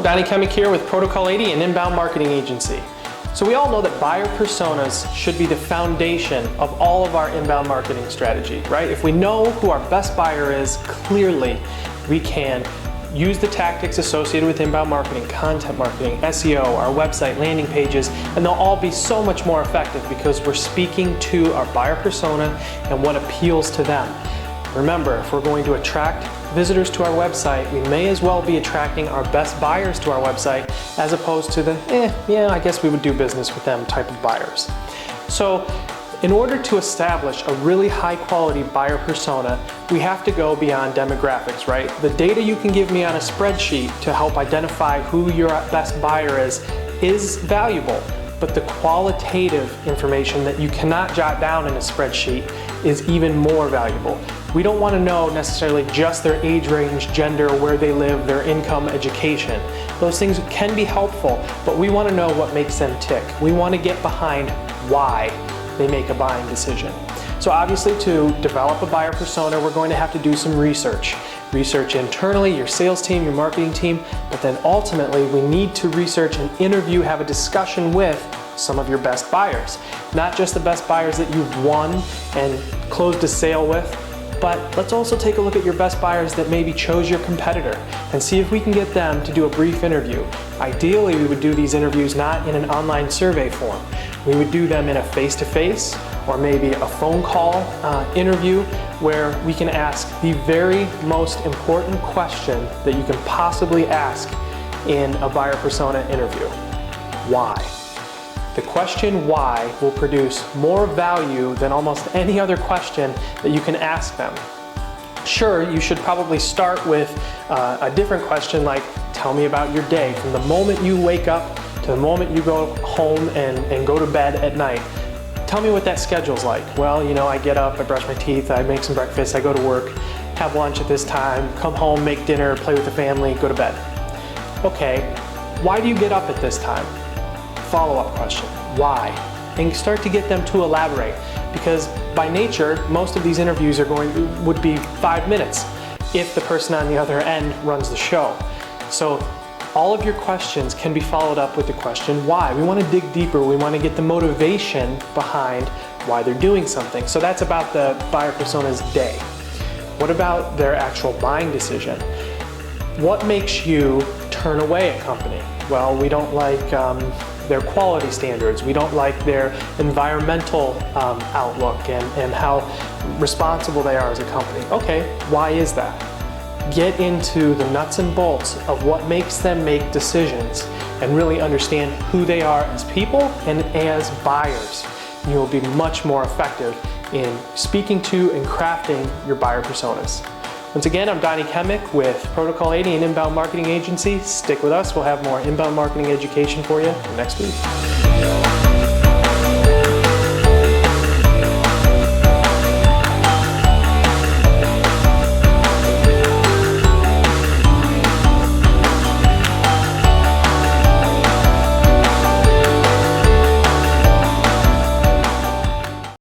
Donnie Kemick here with Protocol 80, an inbound marketing agency. So we all know that buyer personas should be the foundation of all of our inbound marketing strategy, right? If we know who our best buyer is, clearly we can use the tactics associated with inbound marketing, content marketing, SEO, our website, landing pages, and they'll all be so much more effective because we're speaking to our buyer persona and what appeals to them. Remember, if we're going to attract visitors to our website, we may as well be attracting our best buyers to our website as opposed to the, yeah, I guess we would do business with them type of buyers. So in order to establish a really high quality buyer persona, we have to go beyond demographics, right? The data you can give me on a spreadsheet to help identify who your best buyer is valuable, but the qualitative information that you cannot jot down in a spreadsheet is even more valuable. We don't want to know necessarily just their age range, gender, where they live, their income, education. Those things can be helpful, but we want to know what makes them tick. We want to get behind why they make a buying decision. So obviously, to develop a buyer persona, we're going to have to do some research. Research internally, your sales team, your marketing team, but then ultimately we need to research and interview, have a discussion with some of your best buyers. Not just the best buyers that you've won and closed a sale with, but let's also take a look at your best buyers that maybe chose your competitor and see if we can get them to do a brief interview. Ideally, we would do these interviews not in an online survey form. We would do them in a face-to-face or maybe a phone call interview where we can ask the very most important question that you can possibly ask in a buyer persona interview. Why? The question why will produce more value than almost any other question that you can ask them. Sure, you should probably start with a different question like, tell me about your day from the moment you wake up to the moment you go home and go to bed at night. Tell me what that schedule's like. Well, you know, I get up, I brush my teeth, I make some breakfast, I go to work, have lunch at this time, come home, make dinner, play with the family, go to bed. Okay, why do you get up at this time? Follow-up question, why? And start to get them to elaborate, because by nature, most of these interviews would be 5 minutes if the person on the other end runs the show. So all of your questions can be followed up with the question why. We want to dig deeper, we want to get the motivation behind why they're doing something. So that's about the buyer persona's day. What about their actual buying decision? What makes you turn away a company? Well, we don't like their quality standards, we don't like their environmental outlook and how responsible they are as a company. Okay, why is that? Get into the nuts and bolts of what makes them make decisions and really understand who they are as people and as buyers. You will be much more effective in speaking to and crafting your buyer personas. Once again, I'm Donnie Kemick with Protocol 80, an inbound marketing agency. Stick with us, we'll have more inbound marketing education for you next week.